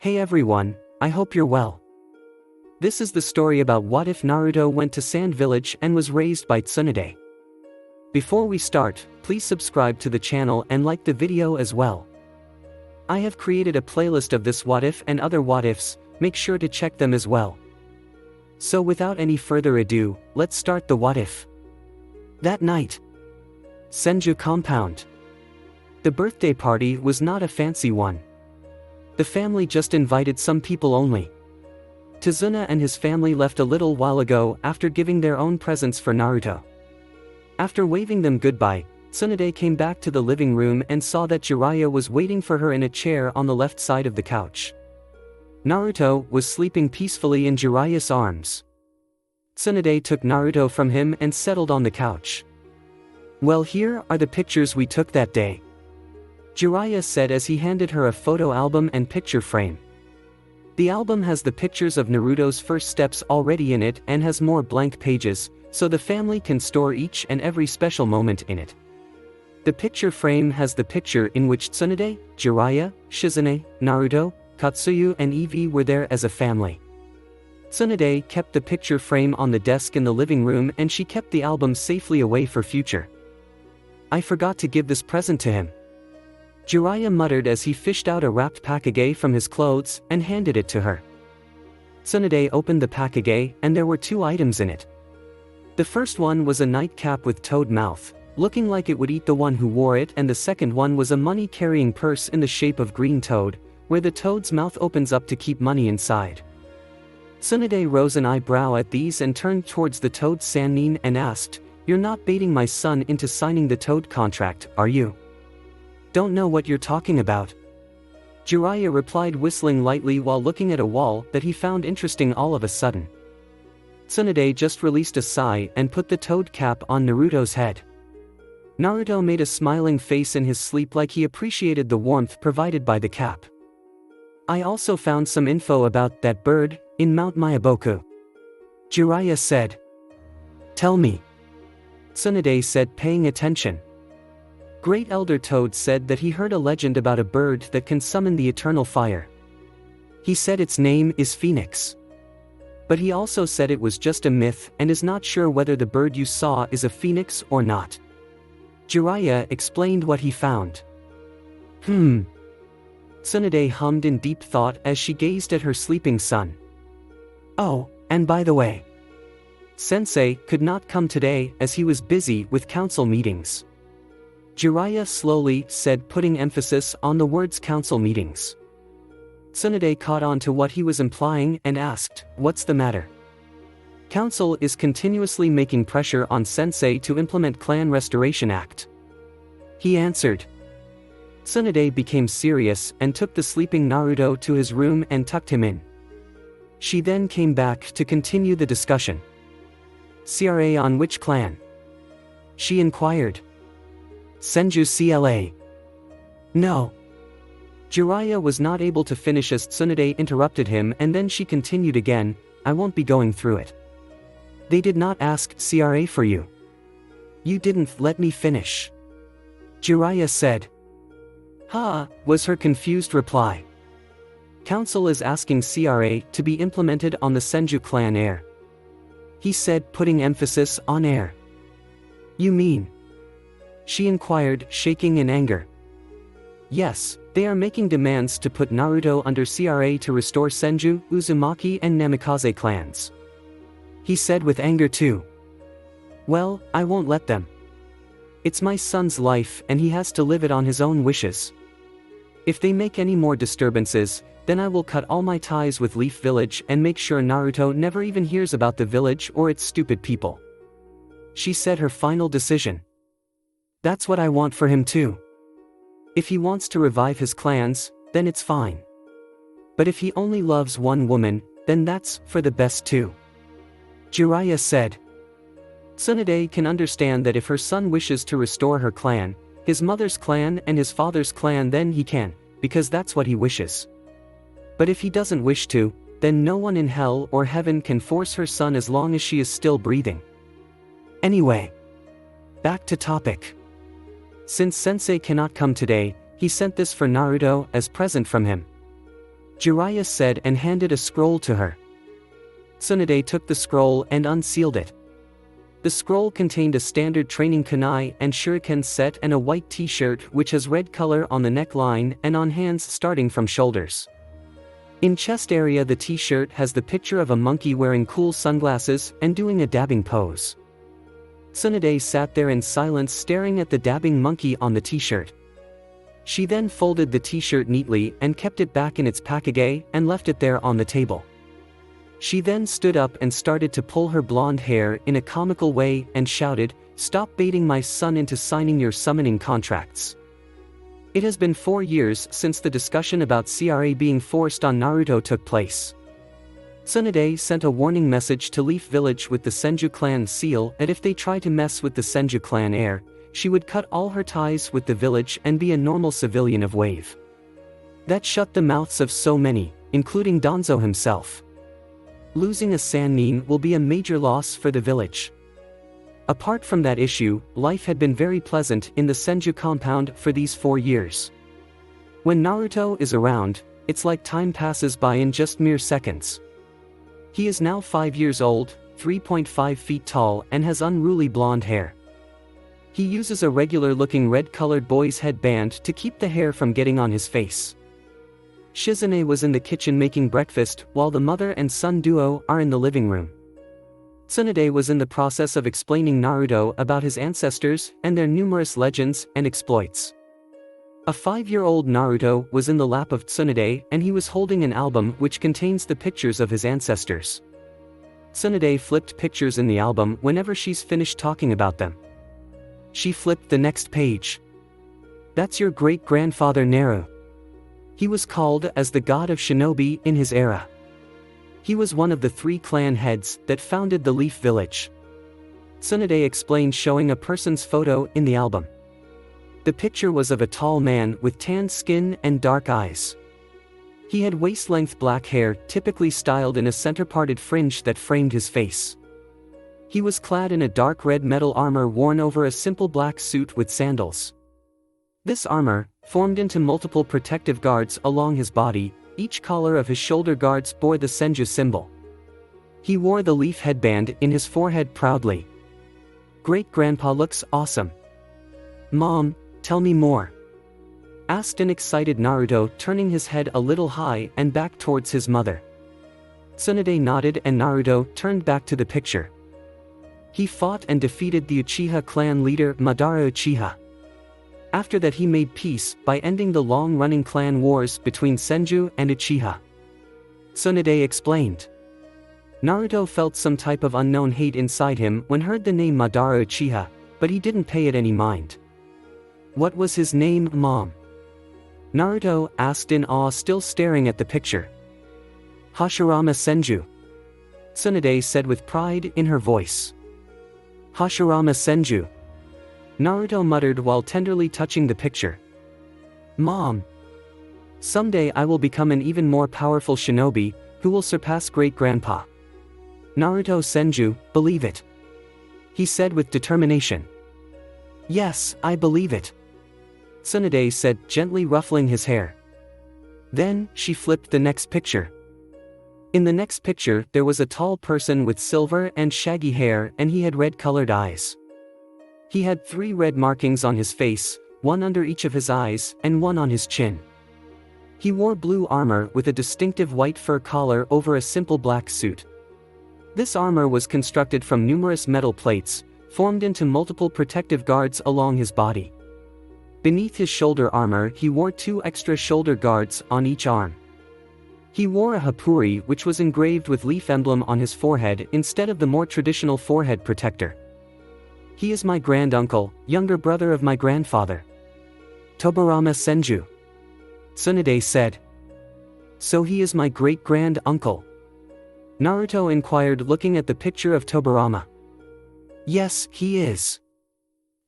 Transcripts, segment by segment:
Hey everyone, I hope you're well. This is the story about what if Naruto went to Sand Village and was raised by Tsunade. Before we start, please subscribe to the channel and like the video as well. I have created a playlist of this what if and other what ifs, make sure to check them as well. So without any further ado, let's start the what if. That night, Senju compound. The birthday party was not a fancy one. The family just invited some people only. Tsunade and his family left a little while ago after giving their own presents for Naruto. After waving them goodbye, Tsunade came back to the living room and saw that Jiraiya was waiting for her in a chair on the left side of the couch. Naruto was sleeping peacefully in Jiraiya's arms. Tsunade took Naruto from him and settled on the couch. Well, here are the pictures we took that day, Jiraiya said as he handed her a photo album and picture frame. The album has the pictures of Naruto's first steps already in it and has more blank pages, so the family can store each and every special moment in it. The picture frame has the picture in which Tsunade, Jiraiya, Shizune, Naruto, Katsuyu and Evie were there as a family. Tsunade kept the picture frame on the desk in the living room and she kept the album safely away for future. I forgot to give this present to him, Jiraiya muttered as he fished out a wrapped package from his clothes and handed it to her. Tsunade opened the package and there were two items in it. The first one was a nightcap with toad mouth, looking like it would eat the one who wore it, and the second one was a money-carrying purse in the shape of green toad, where the toad's mouth opens up to keep money inside. Tsunade rose an eyebrow at these and turned towards the toad Sannin and asked, "You're not baiting my son into signing the toad contract, are you?" "Don't know what you're talking about," Jiraiya replied, whistling lightly while looking at a wall that he found interesting all of a sudden. Tsunade just released a sigh and put the toad cap on Naruto's head. Naruto made a smiling face in his sleep like he appreciated the warmth provided by the cap. "I also found some info about that bird in Mount Myaboku," Jiraiya said. "Tell me," Tsunade said, paying attention. Great Elder Toad said that he heard a legend about a bird that can summon the eternal fire. He said its name is Phoenix. But he also said it was just a myth and is not sure whether the bird you saw is a phoenix or not. Jiraiya explained what he found. Tsunade hummed in deep thought as she gazed at her sleeping son. "Oh, and by the way, Sensei could not come today as he was busy with council meetings," Jiraiya slowly said, putting emphasis on the words council meetings. Tsunade caught on to what he was implying and asked, "What's the matter?" "Council is continuously making pressure on Sensei to implement Clan Restoration Act," he answered. Tsunade became serious and took the sleeping Naruto to his room and tucked him in. She then came back to continue the discussion. "CRA on which clan?" she inquired. "Senju CLA. No." Jiraiya was not able to finish as Tsunade interrupted him, and then she continued again, "I won't be going through it. They did not ask CRA for you. You didn't let me finish," Jiraiya said. "Ha," was her confused reply. "Council is asking CRA to be implemented on the Senju clan heir," he said, putting emphasis on heir. "You mean?" she inquired, shaking in anger. "Yes, they are making demands to put Naruto under CRA to restore Senju, Uzumaki and Namikaze clans," he said with anger too. "Well, I won't let them. It's my son's life and he has to live it on his own wishes. If they make any more disturbances, then I will cut all my ties with Leaf Village and make sure Naruto never even hears about the village or its stupid people," she said, her final decision. "That's what I want for him too. If he wants to revive his clans, then it's fine. But if he only loves one woman, then that's for the best too," Jiraiya said. Tsunade can understand that if her son wishes to restore her clan, his mother's clan and his father's clan, then he can, because that's what he wishes. But if he doesn't wish to, then no one in hell or heaven can force her son as long as she is still breathing. Anyway, back to topic. Since Sensei cannot come today, he sent this for Naruto as present from him. Jiraiya said and handed a scroll to her. Tsunade took the scroll and unsealed it. The scroll contained a standard training kunai and shuriken set and a white t-shirt which has red color on the neckline and on hands starting from shoulders. In chest area the t-shirt has the picture of a monkey wearing cool sunglasses and doing a dabbing pose. Tsunade sat there in silence staring at the dabbing monkey on the t-shirt. She then folded the t-shirt neatly and kept it back in its package and left it there on the table. She then stood up and started to pull her blonde hair in a comical way and shouted, "Stop baiting my son into signing your summoning contracts." It has been 4 years since the discussion about CRA being forced on Naruto took place. Tsunade sent a warning message to Leaf Village with the Senju clan seal that if they try to mess with the Senju clan heir, she would cut all her ties with the village and be a normal civilian of Wave. That shut the mouths of so many, including Danzo himself. Losing a Sannin will be a major loss for the village. Apart from that issue, life had been very pleasant in the Senju compound for these 4 years. When Naruto is around, it's like time passes by in just mere seconds. He is now 5 years old, 3.5 feet tall and has unruly blonde hair. He uses a regular-looking red-colored boy's headband to keep the hair from getting on his face. Shizune was in the kitchen making breakfast while the mother and son duo are in the living room. Tsunade was in the process of explaining Naruto about his ancestors and their numerous legends and exploits. A 5-year-old Naruto was in the lap of Tsunade and he was holding an album which contains the pictures of his ancestors. Tsunade flipped pictures in the album whenever she's finished talking about them. She flipped the next page. "That's your great-grandfather Naru. He was called as the god of Shinobi in his era. He was one of the 3 clan heads that founded the Leaf Village." Tsunade explained, showing a person's photo in the album. The picture was of a tall man with tan skin and dark eyes. He had waist-length black hair, typically styled in a center-parted fringe that framed his face. He was clad in a dark red metal armor worn over a simple black suit with sandals. This armor formed into multiple protective guards along his body. Each collar of his shoulder guards bore the Senju symbol. He wore the leaf headband in his forehead proudly. "Great-grandpa looks awesome. Mom, tell me more," asked an excited Naruto, turning his head a little high and back towards his mother. Tsunade nodded and Naruto turned back to the picture. He fought and defeated the Uchiha clan leader Madara Uchiha. After that he made peace by ending the long-running clan wars between Senju and Uchiha. Tsunade explained. Naruto felt some type of unknown hate inside him when heard the name Madara Uchiha, but he didn't pay it any mind. "What was his name, Mom?" Naruto asked in awe, still staring at the picture. "Hashirama Senju," Tsunade said with pride in her voice. "Hashirama Senju," Naruto muttered while tenderly touching the picture. "Mom, someday I will become an even more powerful shinobi, who will surpass great-grandpa. Naruto Senju, believe it," he said with determination. "Yes, I believe it," Tsunade said, gently ruffling his hair. Then, she flipped the next picture. In the next picture there was a tall person with silver and shaggy hair and he had red-colored eyes. He had 3 red markings on his face, 1 under each of his eyes and 1 on his chin. He wore blue armor with a distinctive white fur collar over a simple black suit. This armor was constructed from numerous metal plates, formed into multiple protective guards along his body. Beneath his shoulder armor he wore 2 extra shoulder guards on each arm. He wore a hapuri which was engraved with leaf emblem on his forehead instead of the more traditional forehead protector. "He is my granduncle, younger brother of my grandfather. Tobarama Senju," Tsunade said. "So he is my great-grand-uncle?" Naruto inquired, looking at the picture of Tobarama. "Yes, he is.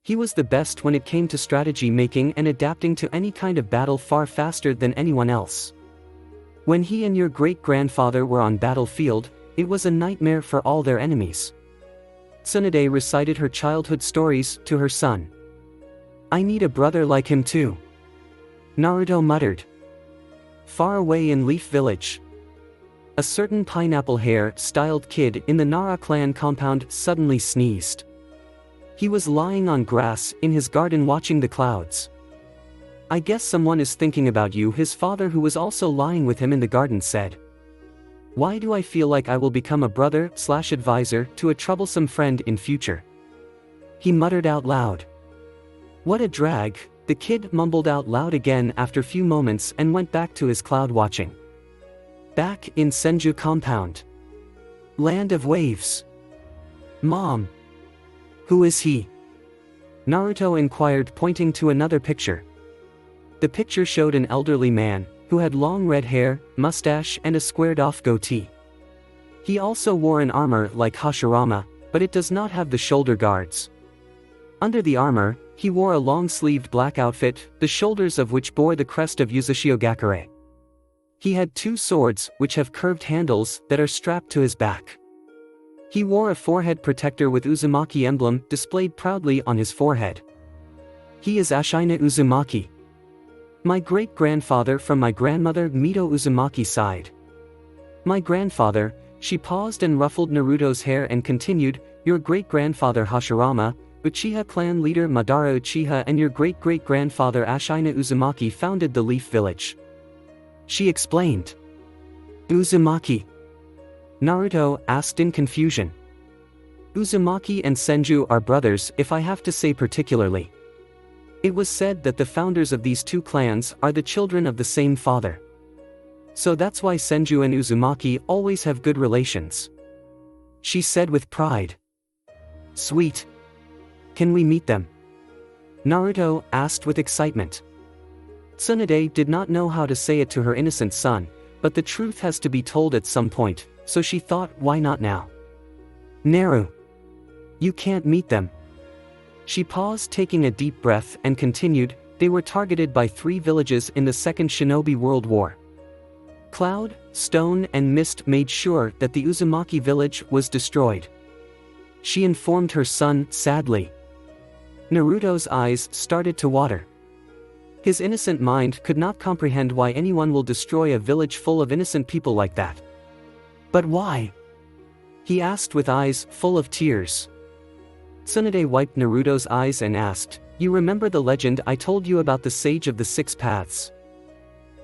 He was the best when it came to strategy making and adapting to any kind of battle far faster than anyone else. When he and your great-grandfather were on battlefield, it was a nightmare for all their enemies." Tsunade recited her childhood stories to her son. "I need a brother like him too," Naruto muttered. Far away in Leaf Village, a certain pineapple hair-styled kid in the Nara clan compound suddenly sneezed. He was lying on grass in his garden watching the clouds. "I guess someone is thinking about you," his father, who was also lying with him in the garden, said. "Why do I feel like I will become a brother/advisor to a troublesome friend in future?" he muttered out loud. "What a drag," the kid mumbled out loud again after a few moments and went back to his cloud watching. Back in Senju compound. Land of Waves. "Mom. Who is he?" Naruto inquired, pointing to another picture. The picture showed an elderly man, who had long red hair, mustache and a squared-off goatee. He also wore an armor like Hashirama, but it does not have the shoulder guards. Under the armor, he wore a long-sleeved black outfit, the shoulders of which bore the crest of Yuzashio-gakure. He had 2 swords, which have curved handles, that are strapped to his back. He wore a forehead protector with Uzumaki emblem displayed proudly on his forehead. He is Ashina Uzumaki. My great-grandfather from my grandmother Mito Uzumaki's side. My grandfather. She paused and ruffled Naruto's hair and continued, your great-grandfather Hashirama, Uchiha clan leader Madara Uchiha, and your great-great-grandfather Ashina Uzumaki founded the Leaf Village. She explained. Uzumaki? Naruto asked in confusion. Uzumaki and Senju are brothers, if I have to say particularly. It was said that the founders of these 2 clans are the children of the same father. So that's why Senju and Uzumaki always have good relations. She said with pride. Sweet. Can we meet them? Naruto asked with excitement. Tsunade did not know how to say it to her innocent son, but the truth has to be told at some point, so she thought, why not now? Naru. You can't meet them. She paused, taking a deep breath, and continued, they were targeted by 3 villages in the Second Shinobi World War. Cloud, Stone and Mist made sure that the Uzumaki village was destroyed. She informed her son, sadly. Naruto's eyes started to water. His innocent mind could not comprehend why anyone will destroy a village full of innocent people like that. But why? He asked with eyes full of tears. Tsunade wiped Naruto's eyes and asked, you remember the legend I told you about the Sage of the 6 Paths?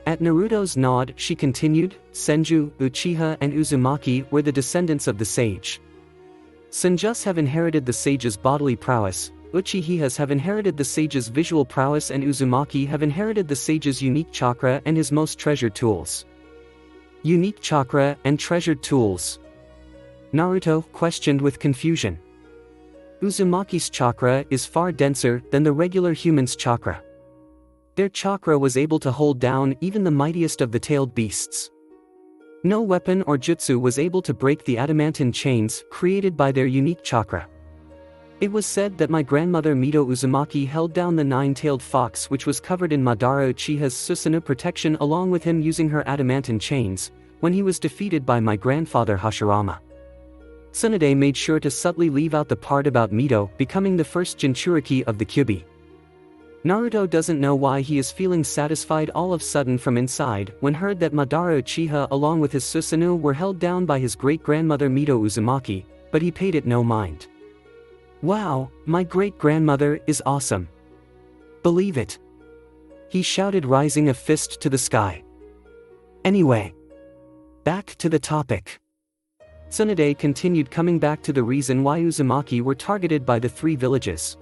At Naruto's nod, she continued, Senju, Uchiha and Uzumaki were the descendants of the sage. Senjus have inherited the sage's bodily prowess, Uchihas have inherited the sage's visual prowess, and Uzumaki have inherited the sage's unique chakra and his most treasured tools. Unique chakra and treasured tools? Naruto questioned with confusion. Uzumaki's chakra is far denser than the regular human's chakra. Their chakra was able to hold down even the mightiest of the tailed beasts. No weapon or jutsu was able to break the adamantine chains created by their unique chakra. It was said that my grandmother Mito Uzumaki held down the 9-tailed fox, which was covered in Madara Uchiha's Susanoo protection, along with him using her adamantine chains, when he was defeated by my grandfather Hashirama. Tsunade made sure to subtly leave out the part about Mito becoming the first Jinchuriki of the Kyuubi. Naruto doesn't know why he is feeling satisfied all of a sudden from inside when heard that Madara Uchiha along with his Susanoo were held down by his great-grandmother Mito Uzumaki, but he paid it no mind. Wow, my great-grandmother is awesome. Believe it. He shouted, raising a fist to the sky. Anyway. Back to the topic. Tsunade continued, coming back to the reason why Uzumaki were targeted by the 3 villages.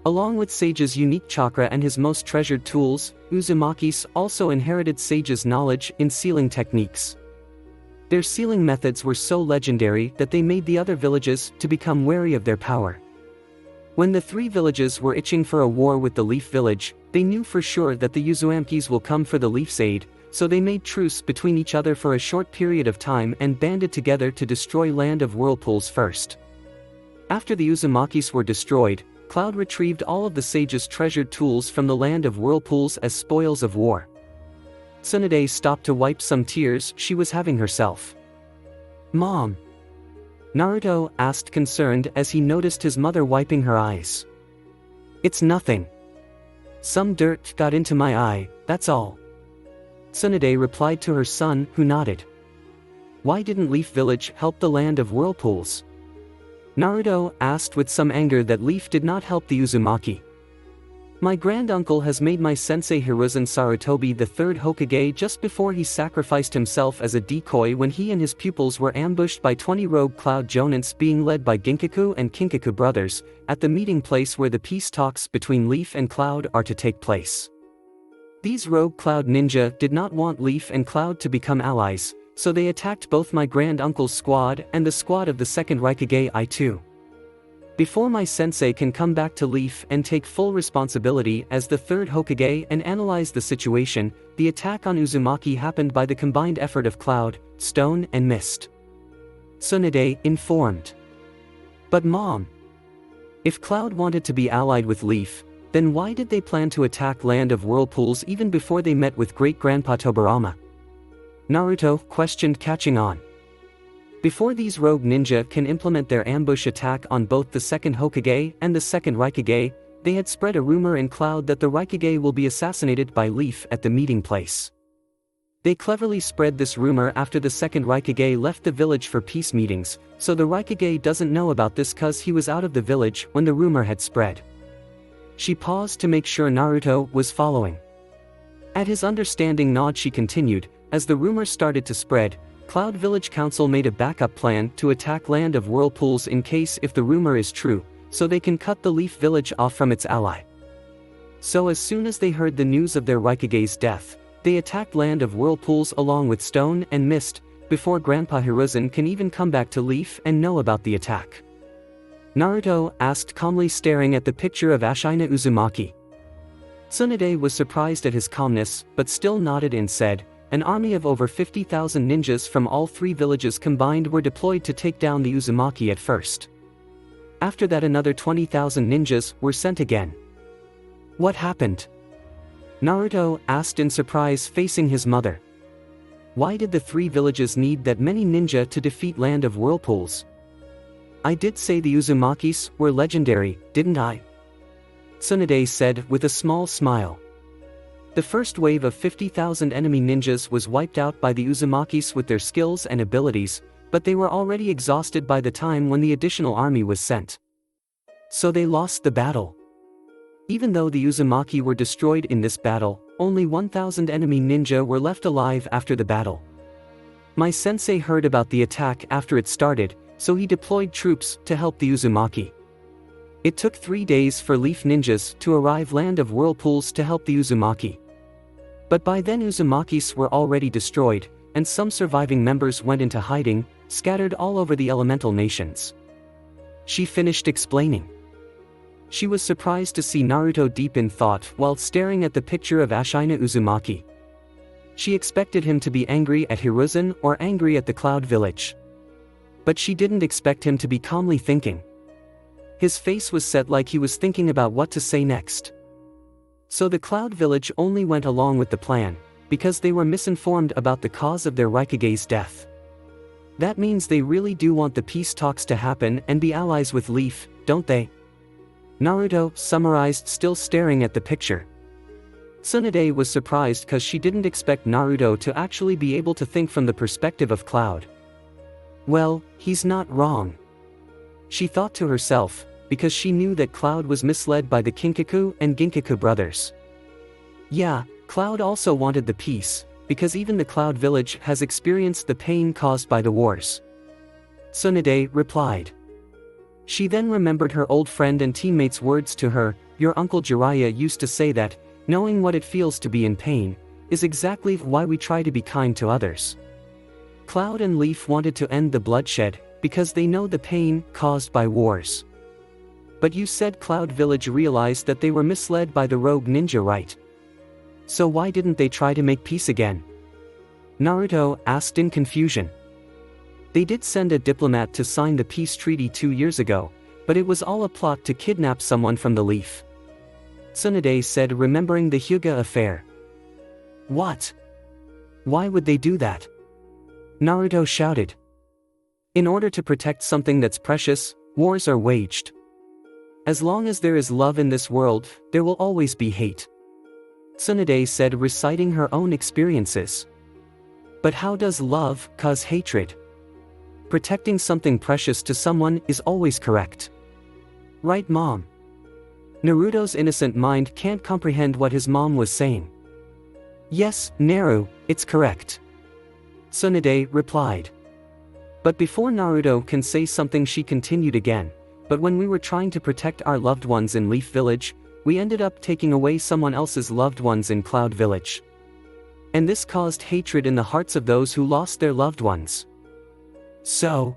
Along with Sage's unique chakra and his most treasured tools, Uzumaki also inherited Sage's knowledge in sealing techniques. Their sealing methods were so legendary that they made the other villages to become wary of their power. When the 3 villages were itching for a war with the Leaf Village, they knew for sure that the Uzumaki will come for the Leaf's aid, so they made truce between each other for a short period of time and banded together to destroy Land of Whirlpools first. After the Uzumaki were destroyed, Cloud retrieved all of the sage's treasured tools from the Land of Whirlpools as spoils of war. Tsunade stopped to wipe some tears she was having herself. Mom? Naruto asked, concerned as he noticed his mother wiping her eyes. It's nothing. Some dirt got into my eye, that's all. Tsunade replied to her son, who nodded. Why didn't Leaf Village help the land of whirlpools? Naruto asked with some anger that Leaf did not help the Uzumaki. My granduncle has made my sensei Hiruzen Sarutobi the third Hokage just before he sacrificed himself as a decoy when he and his pupils were ambushed by 20 rogue cloud jonins being led by Ginkaku and Kinkaku brothers, at the meeting place where the peace talks between Leaf and Cloud are to take place. These rogue cloud ninja did not want Leaf and Cloud to become allies, so they attacked both my granduncle's squad and the squad of the second Raikage I-2. Before my sensei can come back to Leaf and take full responsibility as the third Hokage and analyze the situation, the attack on Uzumaki happened by the combined effort of Cloud, Stone and Mist. Tsunade informed. But Mom, if Cloud wanted to be allied with Leaf, then why did they plan to attack Land of Whirlpools even before they met with Great-Grandpa Tobirama? Naruto questioned, catching on. Before these rogue ninja can implement their ambush attack on both the second Hokage and the second Raikage, they had spread a rumor in Cloud that the Raikage will be assassinated by Leaf at the meeting place. They cleverly spread this rumor after the second Raikage left the village for peace meetings, so the Raikage doesn't know about this cause he was out of the village when the rumor had spread. She paused to make sure Naruto was following. At his understanding nod she continued, as the rumor started to spread, Cloud Village Council made a backup plan to attack Land of Whirlpools in case if the rumor is true, so they can cut the Leaf Village off from its ally. So as soon as they heard the news of their Raikage's death, they attacked Land of Whirlpools along with Stone and Mist, before Grandpa Hiruzen can even come back to Leaf and know about the attack. Naruto asked, calmly staring at the picture of Ashina Uzumaki. Tsunade was surprised at his calmness, but still nodded and said, an army of over 50,000 ninjas from all three villages combined were deployed to take down the Uzumaki at first. After that another 20,000 ninjas were sent again. What happened? Naruto asked in surprise, facing his mother. Why did the three villages need that many ninja to defeat Land of Whirlpools? I did say the Uzumakis were legendary, didn't I? Tsunade said with a small smile. The first wave of 50,000 enemy ninjas was wiped out by the Uzumakis with their skills and abilities, but they were already exhausted by the time when the additional army was sent. So they lost the battle. Even though the Uzumaki were destroyed in this battle, only 1,000 enemy ninja were left alive after the battle. My sensei heard about the attack after it started, so he deployed troops to help the Uzumaki. It took 3 days for Leaf ninjas to arrive Land of Whirlpools to help the Uzumaki. But by then Uzumakis were already destroyed, and some surviving members went into hiding, scattered all over the elemental nations. She finished explaining. She was surprised to see Naruto deep in thought while staring at the picture of Ashina Uzumaki. She expected him to be angry at Hiruzen or angry at the Cloud Village. But she didn't expect him to be calmly thinking. His face was set like he was thinking about what to say next. So the Cloud Village only went along with the plan, because they were misinformed about the cause of their Raikage's death. That means they really do want the peace talks to happen and be allies with Leaf, don't they? Naruto summarized, still staring at the picture. Tsunade was surprised because she didn't expect Naruto to actually be able to think from the perspective of Cloud. Well, he's not wrong. She thought to herself, because she knew that Cloud was misled by the Kinkaku and Ginkaku brothers. Yeah, Cloud also wanted the peace, because even the Cloud Village has experienced the pain caused by the wars. Tsunade replied. She then remembered her old friend and teammate's words to her, your uncle Jiraiya used to say that, knowing what it feels to be in pain, is exactly why we try to be kind to others. Cloud and Leaf wanted to end the bloodshed, because they know the pain caused by wars. But you said Cloud Village realized that they were misled by the rogue ninja, right? So why didn't they try to make peace again? Naruto asked in confusion. They did send a diplomat to sign the peace treaty 2 years ago, but it was all a plot to kidnap someone from the Leaf. Tsunade said, remembering the Hyuga affair. What? Why would they do that? Naruto shouted. In order to protect something that's precious, wars are waged. As long as there is love in this world, there will always be hate. Tsunade said, reciting her own experiences. But how does love cause hatred? Protecting something precious to someone is always correct. Right, Mom? Naruto's innocent mind can't comprehend what his mom was saying. Yes, Naru, it's correct. Tsunade replied. But before Naruto can say something, she continued again. But when we were trying to protect our loved ones in Leaf Village, we ended up taking away someone else's loved ones in Cloud Village. And this caused hatred in the hearts of those who lost their loved ones. So,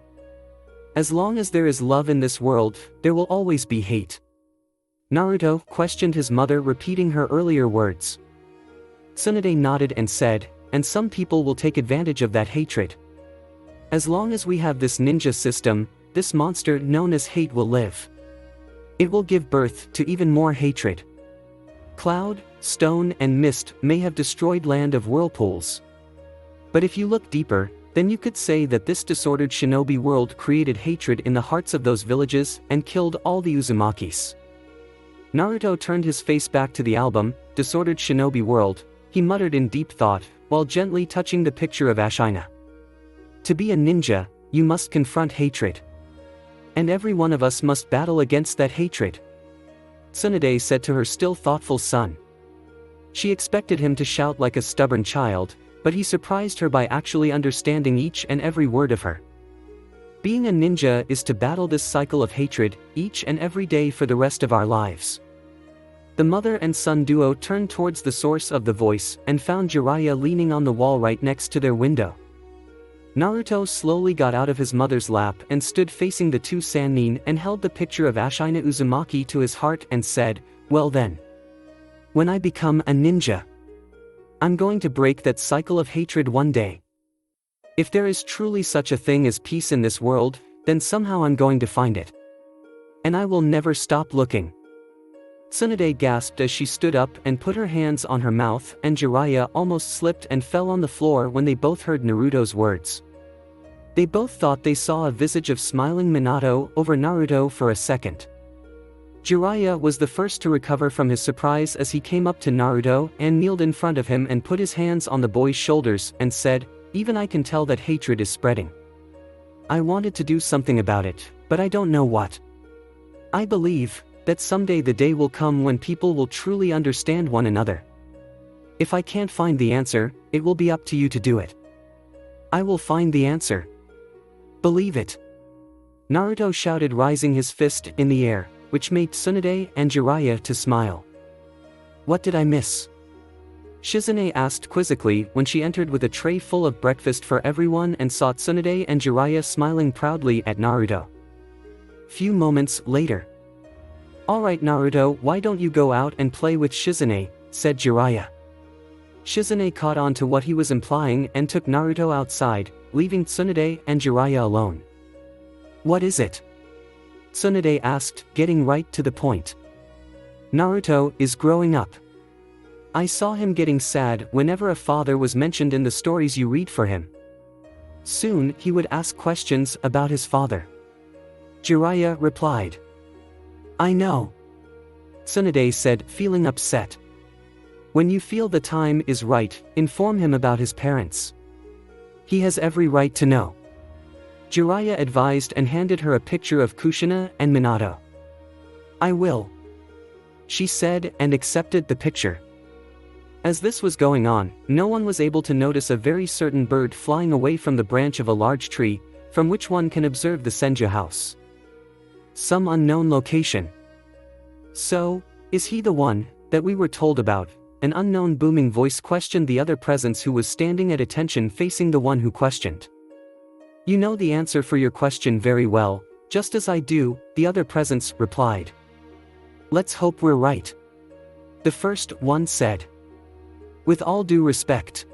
as long as there is love in this world, there will always be hate. Naruto questioned his mother, repeating her earlier words. Tsunade nodded and said, and some people will take advantage of that hatred. As long as we have this ninja system, this monster known as hate will live. It will give birth to even more hatred. Cloud, stone and mist may have destroyed land of whirlpools. But if you look deeper, then you could say that this disordered shinobi world created hatred in the hearts of those villages and killed all the Uzumakis. Naruto turned his face back to the album, Disordered Shinobi World. He muttered in deep thought, while gently touching the picture of Ashina. To be a ninja, you must confront hatred. And every one of us must battle against that hatred. Tsunade said to her still thoughtful son. She expected him to shout like a stubborn child, but he surprised her by actually understanding each and every word of her. Being a ninja is to battle this cycle of hatred, each and every day for the rest of our lives. The mother and son duo turned towards the source of the voice and found Jiraiya leaning on the wall right next to their window. Naruto slowly got out of his mother's lap and stood facing the two Sannin and held the picture of Ashina Uzumaki to his heart and said, well then. When I become a ninja, I'm going to break that cycle of hatred one day. If there is truly such a thing as peace in this world, then somehow I'm going to find it. And I will never stop looking. Tsunade gasped as she stood up and put her hands on her mouth, and Jiraiya almost slipped and fell on the floor when they both heard Naruto's words. They both thought they saw a visage of smiling Minato over Naruto for a second. Jiraiya was the first to recover from his surprise as he came up to Naruto and kneeled in front of him and put his hands on the boy's shoulders and said, even I can tell that hatred is spreading. I wanted to do something about it, but I don't know what. I believe that someday the day will come when people will truly understand one another. If I can't find the answer, it will be up to you to do it. I will find the answer. Believe it. Naruto shouted, rising his fist in the air, which made Tsunade and Jiraiya to smile. What did I miss? Shizune asked quizzically when she entered with a tray full of breakfast for everyone and saw Tsunade and Jiraiya smiling proudly at Naruto. Few moments later. Alright Naruto, why don't you go out and play with Shizune, said Jiraiya. Shizune caught on to what he was implying and took Naruto outside, leaving Tsunade and Jiraiya alone. What is it? Tsunade asked, getting right to the point. Naruto is growing up. I saw him getting sad whenever a father was mentioned in the stories you read for him. Soon he would ask questions about his father. Jiraiya replied. I know. Tsunade said, feeling upset. When you feel the time is right, inform him about his parents. He has every right to know. Jiraiya advised and handed her a picture of Kushina and Minato. I will. She said and accepted the picture. As this was going on, no one was able to notice a very certain bird flying away from the branch of a large tree, from which one can observe the Senju house. Some unknown location. So, is he the one that we were told about? An unknown booming voice questioned the other presence, who was standing at attention facing the one who questioned. You know the answer for your question very well, just as I do, the other presence replied. Let's hope we're right. The first one said. With all due respect.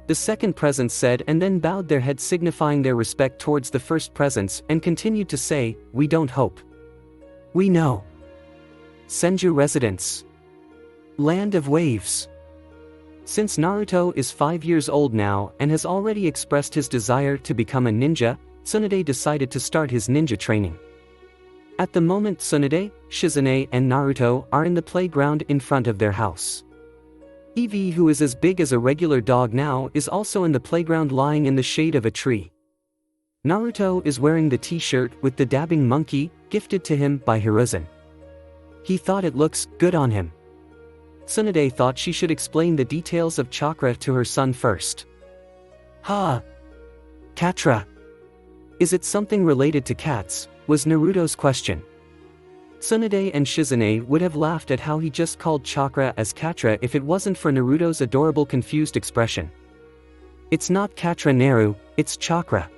The second presence said and then bowed their head, signifying their respect towards the first presence, and continued to say, we don't hope. We know. Senju residence. Land of waves. Since Naruto is 5 years old now and has already expressed his desire to become a ninja, Tsunade decided to start his ninja training. At the moment Tsunade, Shizune and Naruto are in the playground in front of their house. Evie, who is as big as a regular dog now, is also in the playground lying in the shade of a tree. Naruto is wearing the t-shirt with the dabbing monkey, gifted to him by Hiruzen. He thought it looks good on him. Tsunade thought she should explain the details of chakra to her son first. Chakra. Is it something related to cats? Was Naruto's question. Tsunade and Shizune would have laughed at how he just called chakra as chakra if it wasn't for Naruto's adorable confused expression. It's not chakra Naru, it's chakra,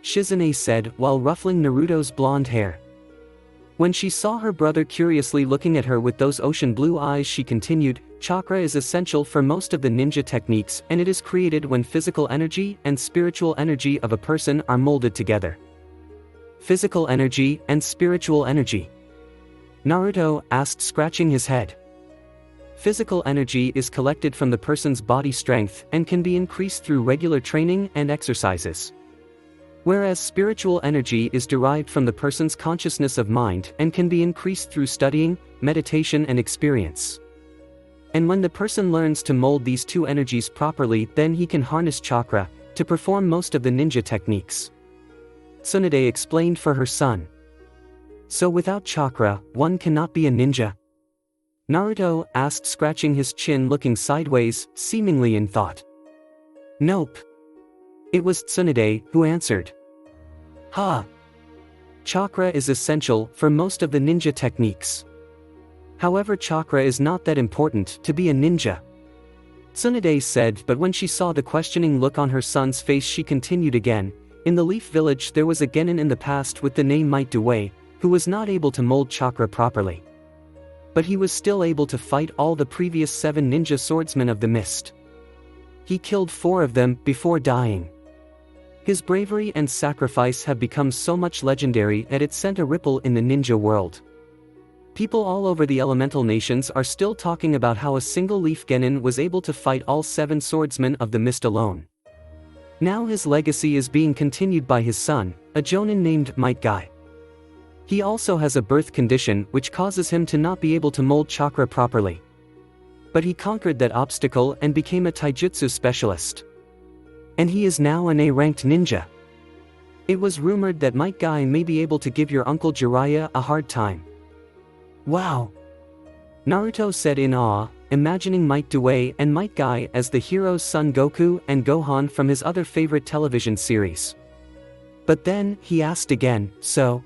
Shizune said while ruffling Naruto's blonde hair. When she saw her brother curiously looking at her with those ocean blue eyes, she continued, chakra is essential for most of the ninja techniques, and it is created when physical energy and spiritual energy of a person are molded together. Physical energy and spiritual energy? Naruto asked, scratching his head. Physical energy is collected from the person's body strength and can be increased through regular training and exercises. Whereas spiritual energy is derived from the person's consciousness of mind and can be increased through studying, meditation and experience. And when the person learns to mold these two energies properly, then he can harness chakra to perform most of the ninja techniques. Tsunade explained for her son. So without chakra, one cannot be a ninja? Naruto asked, scratching his chin, looking sideways, seemingly in thought. Nope. It was Tsunade who answered. Chakra is essential for most of the ninja techniques. However, chakra is not that important to be a ninja, Tsunade said, but when she saw the questioning look on her son's face, she continued again. In the Leaf Village there was a genin in the past with the name Might Dway, who was not able to mold chakra properly. But he was still able to fight all the previous 7 ninja swordsmen of the mist. He killed 4 of them before dying. His bravery and sacrifice have become so much legendary that it sent a ripple in the ninja world. People all over the elemental nations are still talking about how a single leaf genin was able to fight all 7 swordsmen of the mist alone. Now his legacy is being continued by his son, a jonin named Might Guy. He also has a birth condition which causes him to not be able to mold chakra properly. But he conquered that obstacle and became a taijutsu specialist. And he is now an A-ranked ninja. It was rumored that Might Guy may be able to give your uncle Jiraiya a hard time. Wow! Naruto said in awe, imagining Might Dway and Might Guy as the heroes Son Goku and Gohan from his other favorite television series. But then, he asked again, so?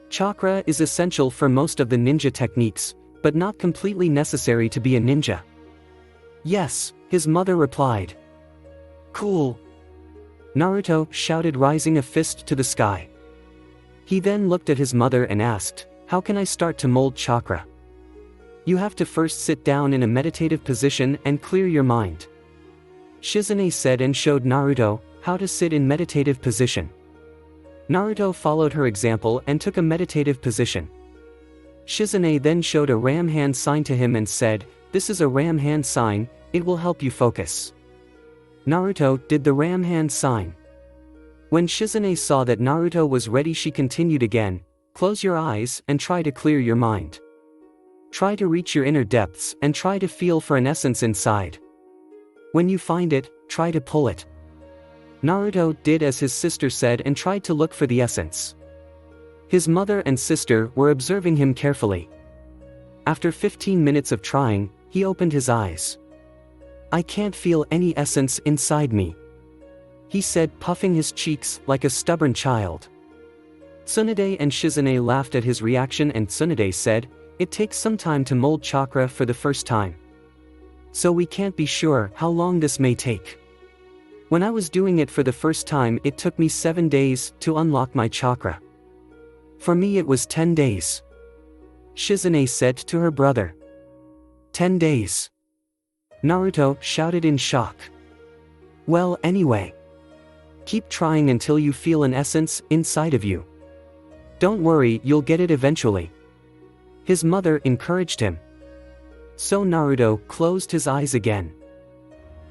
Chakra is essential for most of the ninja techniques, but not completely necessary to be a ninja. Yes, his mother replied. Cool! Naruto shouted, raising a fist to the sky. He then looked at his mother and asked, how can I start to mold chakra? You have to first sit down in a meditative position and clear your mind. Shizune said and showed Naruto how to sit in meditative position. Naruto followed her example and took a meditative position. Shizune then showed a ram hand sign to him and said, this is a ram hand sign, it will help you focus. Naruto did the ram hand sign. When Shizune saw that Naruto was ready, she continued again, close your eyes and try to clear your mind. Try to reach your inner depths and try to feel for an essence inside. When you find it, try to pull it. Naruto did as his sister said and tried to look for the essence. His mother and sister were observing him carefully. After 15 minutes of trying, he opened his eyes. I can't feel any essence inside me, he said, puffing his cheeks like a stubborn child. Tsunade and Shizune laughed at his reaction, and Tsunade said, it takes some time to mold chakra for the first time. So we can't be sure how long this may take. When I was doing it for the first time, it took me 7 days to unlock my chakra. For me it was 10 days. Shizune said to her brother. 10 days. Naruto shouted in shock. Well, anyway. Keep trying until you feel an essence inside of you. Don't worry, you'll get it eventually. His mother encouraged him. So Naruto closed his eyes again.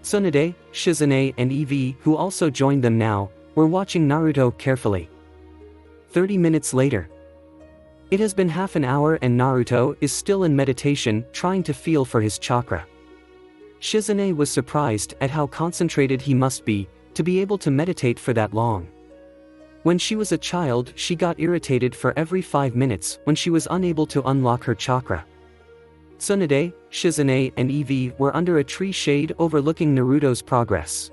Tsunade, Shizune and Evie, who also joined them now, were watching Naruto carefully. 30 minutes later. It has been half an hour and Naruto is still in meditation, trying to feel for his chakra. Shizune was surprised at how concentrated he must be to be able to meditate for that long. When she was a child, she got irritated for every 5 minutes when she was unable to unlock her chakra. Tsunade, Shizune, and Eevee were under a tree shade overlooking Naruto's progress.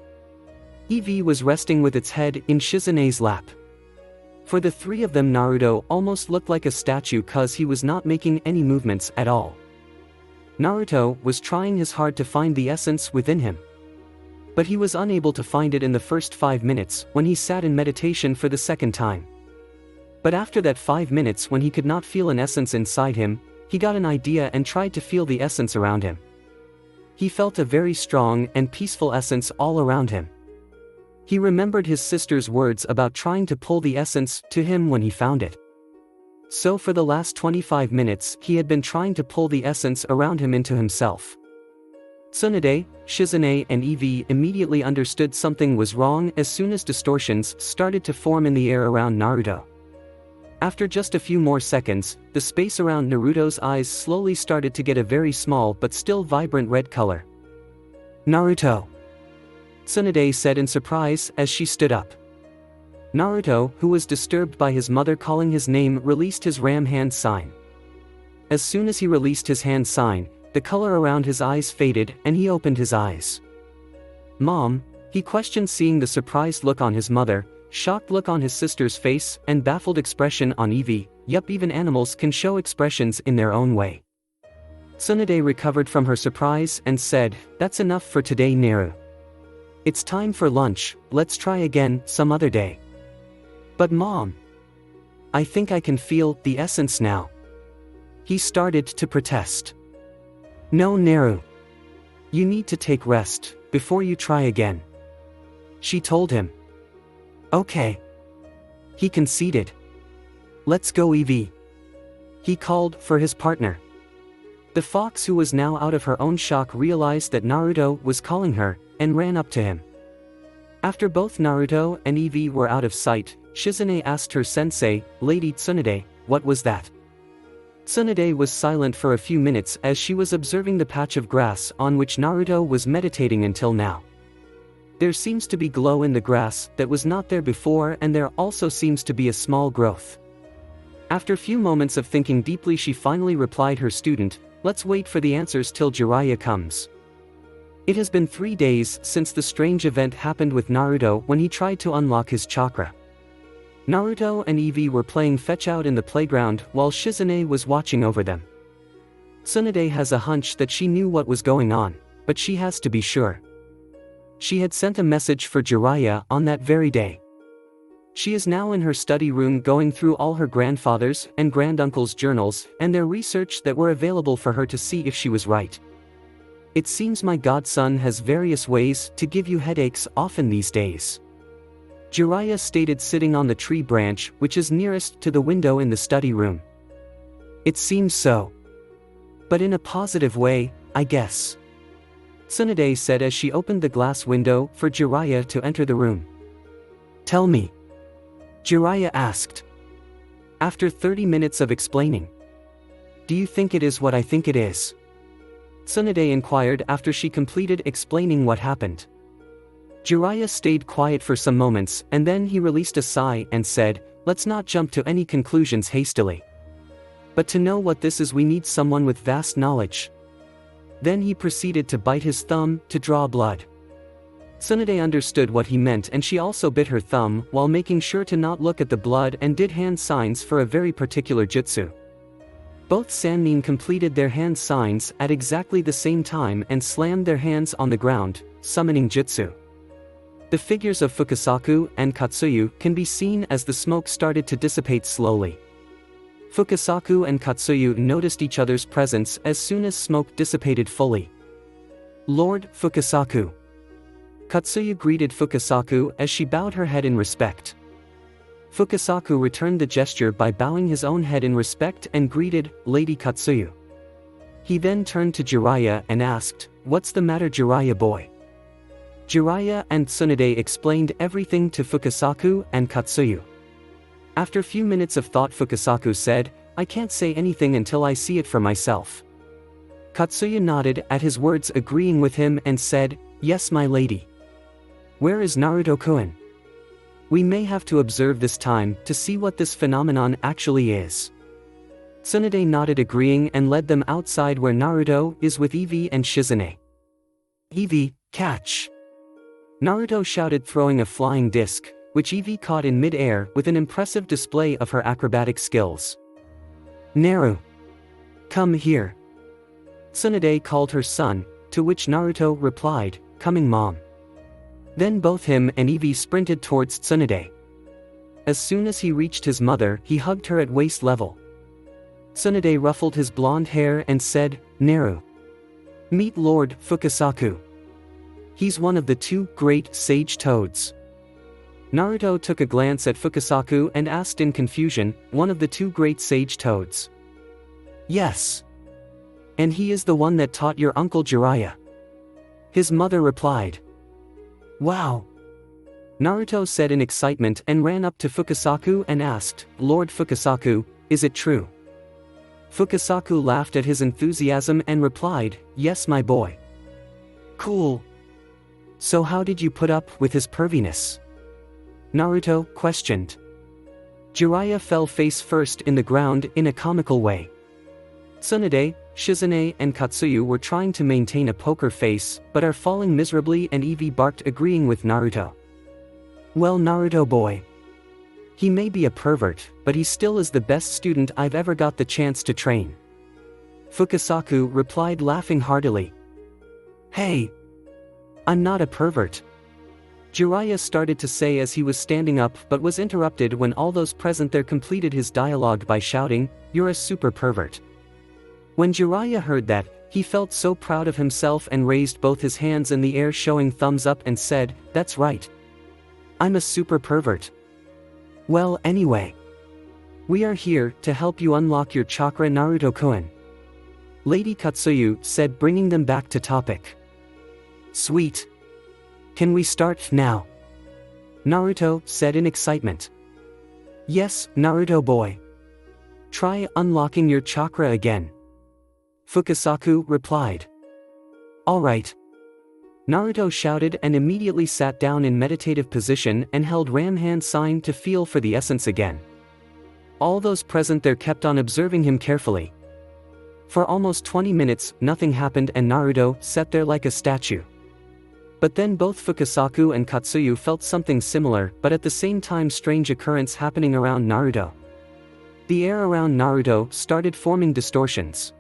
Eevee was resting with its head in Shizune's lap. For the three of them, Naruto almost looked like a statue cause he was not making any movements at all. Naruto was trying his hard to find the essence within him. But he was unable to find it in the first 5 minutes when he sat in meditation for the second time. But after that 5 minutes when he could not feel an essence inside him, he got an idea and tried to feel the essence around him. He felt a very strong and peaceful essence all around him. He remembered his sister's words about trying to pull the essence to him when he found it. So for the last 25 minutes he had been trying to pull the essence around him into himself. Tsunade, Shizune, and Eevee immediately understood something was wrong as soon as distortions started to form in the air around Naruto. After just a few more seconds, the space around Naruto's eyes slowly started to get a very small but still vibrant red color. "Naruto!" Tsunade said in surprise as she stood up. Naruto, who was disturbed by his mother calling his name, released his ram hand sign. As soon as he released his hand sign, the color around his eyes faded and he opened his eyes. "Mom?" he questioned, seeing the surprised look on his mother, shocked look on his sister's face, and baffled expression on Eevee. Yup, even animals can show expressions in their own way. Tsunade recovered from her surprise and said, "That's enough for today, Naru. It's time for lunch, let's try again some other day." "But Mom, I think I can feel the essence now." He started to protest. "No, Naru. You need to take rest before you try again," she told him. "Okay." He conceded. "Let's go, Eevee." He called for his partner. The fox, who was now out of her own shock, realized that Naruto was calling her and ran up to him. After both Naruto and Eevee were out of sight, Shizune asked her sensei, Lady Tsunade, what was that? Tsunade was silent for a few minutes as she was observing the patch of grass on which Naruto was meditating until now. There seems to be glow in the grass that was not there before, and there also seems to be a small growth. After few moments of thinking deeply, she finally replied her student, "Let's wait for the answers till Jiraiya comes." It has been 3 days since the strange event happened with Naruto when he tried to unlock his chakra. Naruto and Eevee were playing fetch out in the playground while Shizune was watching over them. Tsunade has a hunch that she knew what was going on, but she has to be sure. She had sent a message for Jiraiya on that very day. She is now in her study room going through all her grandfather's and granduncle's journals and their research that were available for her to see if she was right. "It seems my godson has various ways to give you headaches often these days," Jiraiya stated, sitting on the tree branch which is nearest to the window in the study room. "It seems so. But in a positive way, I guess," Tsunade said as she opened the glass window for Jiraiya to enter the room. "Tell me," Jiraiya asked. After 30 minutes of explaining. "Do you think it is what I think it is?" Tsunade inquired after she completed explaining what happened. Jiraiya stayed quiet for some moments and then he released a sigh and said, "Let's not jump to any conclusions hastily. But to know what this is, we need someone with vast knowledge." Then he proceeded to bite his thumb to draw blood. Tsunade understood what he meant and she also bit her thumb while making sure to not look at the blood and did hand signs for a very particular jutsu. Both Sannin completed their hand signs at exactly the same time and slammed their hands on the ground, summoning jutsu. The figures of Fukasaku and Katsuyu can be seen as the smoke started to dissipate slowly. Fukasaku and Katsuyu noticed each other's presence as soon as smoke dissipated fully. "Lord Fukasaku." Katsuyu greeted Fukasaku as she bowed her head in respect. Fukasaku returned the gesture by bowing his own head in respect and greeted Lady Katsuyu. He then turned to Jiraiya and asked, "What's the matter, Jiraiya boy?" Jiraiya and Tsunade explained everything to Fukasaku and Katsuyu. After few minutes of thought, Fukasaku said, "I can't say anything until I see it for myself." Katsuya nodded at his words, agreeing with him, and said, "Yes, my lady." "Where is Naruto-kun? We may have to observe this time to see what this phenomenon actually is." Tsunade nodded, agreeing, and led them outside where Naruto is with Eevee and Shizune. "Eevee, catch!" Naruto shouted, throwing a flying disc, which Eevee caught in mid-air with an impressive display of her acrobatic skills. "Naru, come here." Tsunade called her son, to which Naruto replied, "Coming, mom." Then both him and Eevee sprinted towards Tsunade. As soon as he reached his mother, he hugged her at waist level. Tsunade ruffled his blonde hair and said, "Naru, meet Lord Fukasaku. He's one of the two great sage toads." Naruto took a glance at Fukasaku and asked in confusion, "One of the two great sage toads?" "Yes. And he is the one that taught your uncle Jiraiya," his mother replied. "Wow!" Naruto said in excitement and ran up to Fukasaku and asked, "Lord Fukasaku, is it true?" Fukasaku laughed at his enthusiasm and replied, "Yes, my boy." "Cool. So how did you put up with his perviness?" Naruto questioned. Jiraiya fell face first in the ground in a comical way. Tsunade, Shizune, and Katsuyu were trying to maintain a poker face, but are falling miserably, and Eevee barked, agreeing with Naruto. "Well, Naruto boy. He may be a pervert, but he still is the best student I've ever got the chance to train." Fukasaku replied, laughing heartily. "Hey! I'm not a pervert," Jiraiya started to say as he was standing up, but was interrupted when all those present there completed his dialogue by shouting, "You're a super pervert." When Jiraiya heard that, he felt so proud of himself and raised both his hands in the air, showing thumbs up, and said, "That's right. I'm a super pervert." "Well, anyway, we are here to help you unlock your chakra, Naruto-kun," Lady Katsuyu said, bringing them back to topic. "Sweet. Can we start now?" Naruto said in excitement. "Yes, Naruto boy. Try unlocking your chakra again," Fukasaku replied. "Alright." Naruto shouted and immediately sat down in meditative position and held Ram hand sign to feel for the essence again. All those present there kept on observing him carefully. For almost 20 minutes, nothing happened and Naruto sat there like a statue. But then both Fukasaku and Katsuyu felt something similar, but at the same time strange occurrence happening around Naruto. The air around Naruto started forming distortions.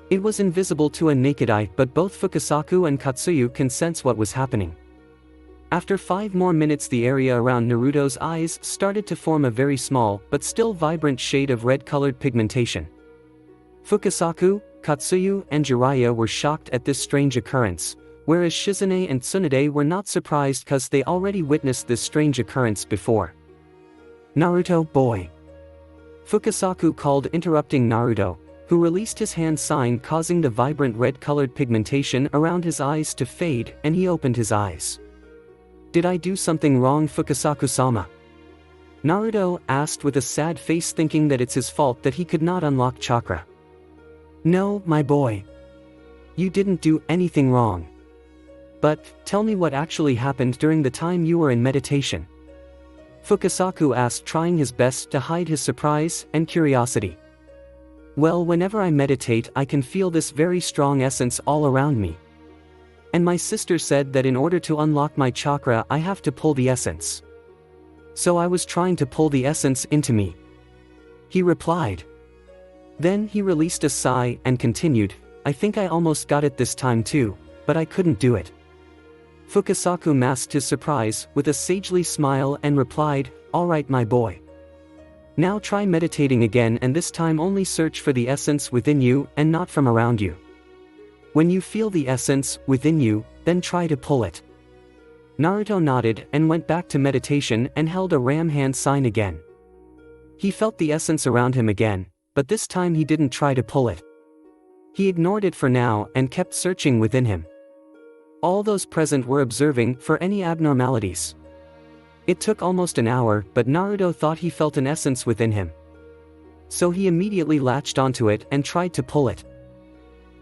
It was invisible to a naked eye, but both Fukasaku and Katsuyu can sense what was happening. After 5 more minutes, the area around Naruto's eyes started to form a very small, but still vibrant shade of red-colored pigmentation. Fukasaku, Katsuyu, and Jiraiya were shocked at this strange occurrence, whereas Shizune and Tsunade were not surprised cause they already witnessed this strange occurrence before. "Naruto boy," Fukasaku called, interrupting Naruto, who released his hand sign, causing the vibrant red-colored pigmentation around his eyes to fade, and he opened his eyes. "Did I do something wrong, Fukasaku-sama?" Naruto asked with a sad face, thinking that it's his fault that he could not unlock chakra. "No, my boy. You didn't do anything wrong. But, tell me what actually happened during the time you were in meditation," Fukasaku asked, trying his best to hide his surprise and curiosity. "Well, whenever I meditate I can feel this very strong essence all around me. And my sister said that in order to unlock my chakra I have to pull the essence. So I was trying to pull the essence into me," he replied. Then he released a sigh and continued, "I think I almost got it this time too, but I couldn't do it." Fukasaku masked his surprise with a sagely smile and replied, "Alright, my boy. Now try meditating again, and this time only search for the essence within you and not from around you. When you feel the essence within you, then try to pull it." Naruto nodded and went back to meditation and held a ram hand sign again. He felt the essence around him again, but this time he didn't try to pull it. He ignored it for now and kept searching within him. All those present were observing for any abnormalities. It took almost an hour, but Naruto thought he felt an essence within him. So he immediately latched onto it and tried to pull it.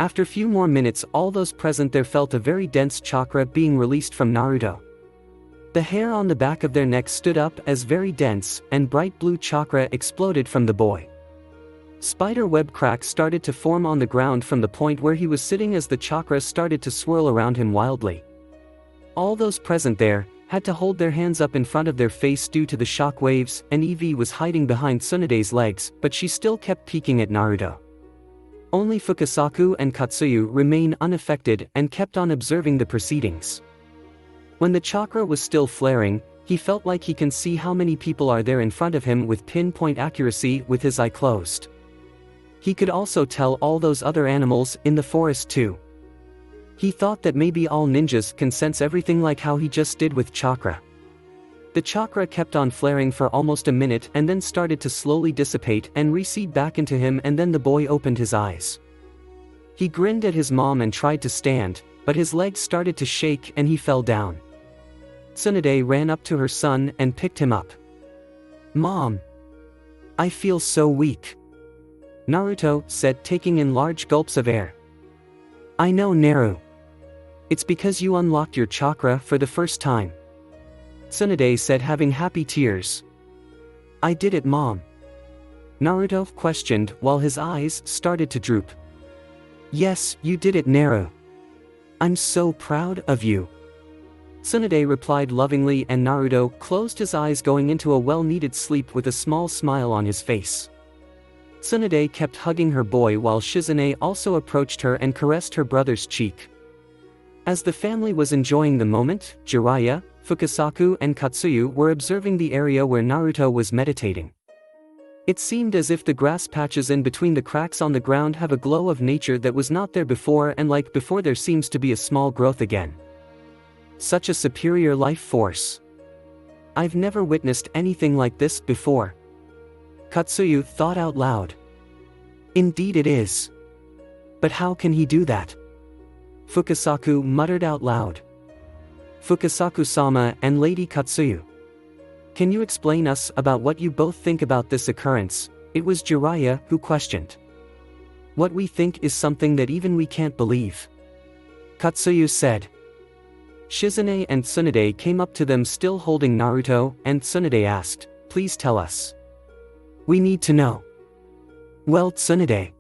After few more minutes, all those present there felt a very dense chakra being released from Naruto. The hair on the back of their necks stood up as very dense, and bright blue chakra exploded from the boy. Spider web cracks started to form on the ground from the point where he was sitting as the chakra started to swirl around him wildly. All those present there had to hold their hands up in front of their face due to the shock waves, and Evie was hiding behind Tsunade's legs, but she still kept peeking at Naruto. Only Fukasaku and Katsuyu remained unaffected and kept on observing the proceedings. When the chakra was still flaring, he felt like he can see how many people are there in front of him with pinpoint accuracy with his eye closed. He could also tell all those other animals in the forest too. He thought that maybe all ninjas can sense everything like how he just did with chakra. The chakra kept on flaring for almost a minute and then started to slowly dissipate and recede back into him, and then the boy opened his eyes. He grinned at his mom and tried to stand, but his legs started to shake and he fell down. Tsunade ran up to her son and picked him up. "Mom, I feel so weak," Naruto said, taking in large gulps of air. "I know, Naru. It's because you unlocked your chakra for the first time," Tsunade said, having happy tears. "I did it, Mom?" Naruto questioned while his eyes started to droop. "Yes, you did it, Naru. I'm so proud of you," Tsunade replied lovingly, and Naruto closed his eyes, going into a well-needed sleep with a small smile on his face. Tsunade kept hugging her boy while Shizune also approached her and caressed her brother's cheek. As the family was enjoying the moment, Jiraiya, Fukasaku and Katsuyu were observing the area where Naruto was meditating. It seemed as if the grass patches in between the cracks on the ground have a glow of nature that was not there before, and like before there seems to be a small growth again. Such a superior life force. I've never witnessed anything like this before, Katsuyu thought out loud. Indeed it is. But how can he do that? Fukasaku muttered out loud. Fukasaku-sama and Lady Katsuyu, can you explain us about what you both think about this occurrence? It was Jiraiya who questioned. What we think is something that even we can't believe, Katsuyu said. Shizune and Tsunade came up to them still holding Naruto, and Tsunade asked, "Please tell us. We need to know." "Well, Tsunade,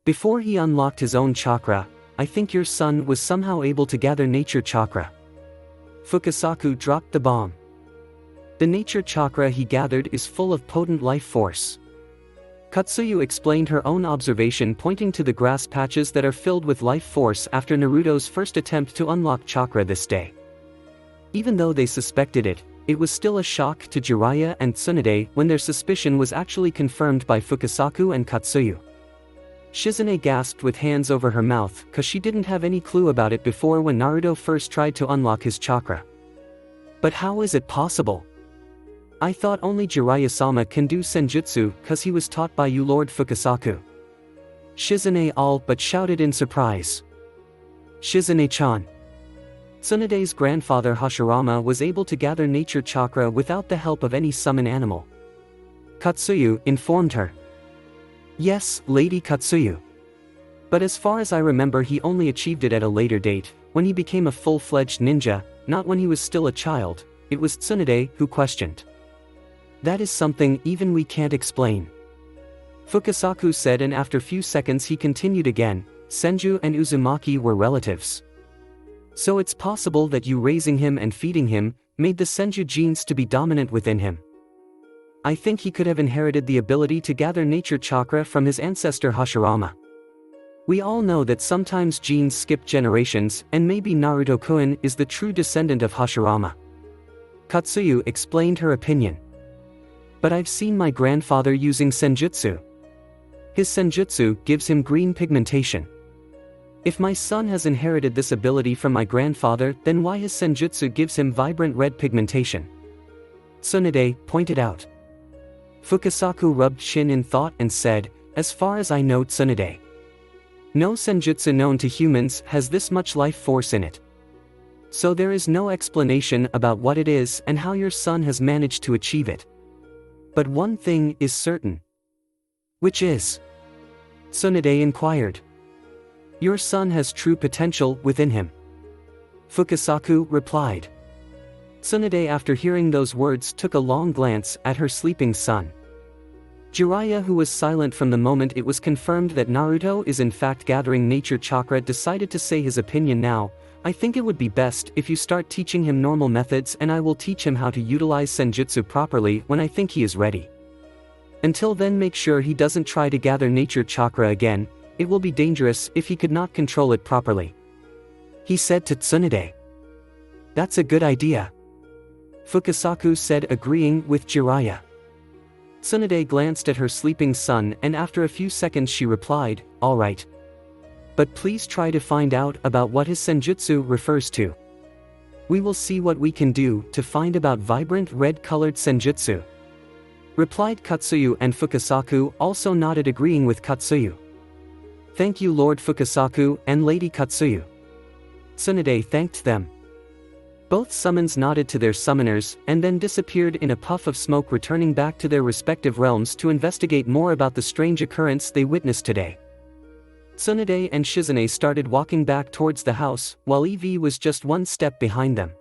before he unlocked his own chakra, I think your son was somehow able to gather nature chakra." Fukasaku dropped the bomb. The nature chakra he gathered is full of potent life force. Katsuyu explained her own observation, pointing to the grass patches that are filled with life force after Naruto's first attempt to unlock chakra this day. Even though they suspected it, it was still a shock to Jiraiya and Tsunade when their suspicion was actually confirmed by Fukasaku and Katsuyu. Shizune gasped with hands over her mouth, cause she didn't have any clue about it before when Naruto first tried to unlock his chakra. But how is it possible? I thought only Jiraiya-sama can do senjutsu cause he was taught by you, Lord Fukasaku. Shizune all but shouted in surprise. Shizune-chan. Tsunade's grandfather Hashirama was able to gather nature chakra without the help of any summon animal, Katsuyu informed her. Yes, Lady Katsuyu. But as far as I remember, he only achieved it at a later date, when he became a full-fledged ninja, not when he was still a child. It was Tsunade who questioned. That is something even we can't explain, Fukasaku said, and after few seconds he continued again. Senju and Uzumaki were relatives. So it's possible that you raising him and feeding him made the Senju genes to be dominant within him. I think he could have inherited the ability to gather nature chakra from his ancestor Hashirama. We all know that sometimes genes skip generations, and maybe Naruto-kun is the true descendant of Hashirama. Katsuyu explained her opinion. But I've seen my grandfather using senjutsu. His senjutsu gives him green pigmentation. If my son has inherited this ability from my grandfather, then why his senjutsu gives him vibrant red pigmentation? Tsunade pointed out. Fukasaku rubbed chin in thought and said, as far as I know, Tsunade, no senjutsu known to humans has this much life force in it. So there is no explanation about what it is and how your son has managed to achieve it. But one thing is certain. Which is? Tsunade inquired. Your son has true potential within him. Fukasaku replied. Tsunade, after hearing those words, took a long glance at her sleeping son. Jiraiya, who was silent from the moment it was confirmed that Naruto is in fact gathering nature chakra, decided to say his opinion now. I think it would be best if you start teaching him normal methods, and I will teach him how to utilize senjutsu properly when I think he is ready. Until then, make sure he doesn't try to gather nature chakra again. It will be dangerous if he could not control it properly, he said to Tsunade. That's a good idea, Fukasaku said, agreeing with Jiraiya. Tsunade glanced at her sleeping son, and after a few seconds she replied, "All right. But please try to find out about what his senjutsu refers to. We will see what we can do to find about vibrant red-colored senjutsu," replied Katsuyu, and Fukasaku also nodded, agreeing with Katsuyu. "Thank you, Lord Fukasaku and Lady Katsuyu." Tsunade thanked them. Both summons nodded to their summoners, and then disappeared in a puff of smoke, returning back to their respective realms to investigate more about the strange occurrence they witnessed today. Tsunade and Shizune started walking back towards the house, while Evie was just one step behind them.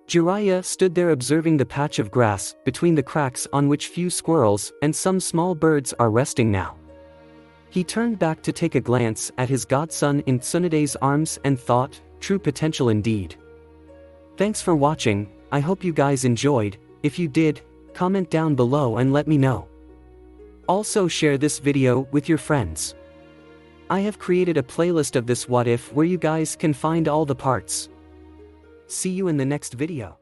Jiraiya stood there observing the patch of grass, between the cracks on which few squirrels and some small birds are resting now. He turned back to take a glance at his godson in Tsunade's arms and thought, true potential indeed. Thanks for watching. I hope you guys enjoyed. If you did, comment down below and let me know. Also share this video with your friends. I have created a playlist of this what if where you guys can find all the parts. See you in the next video.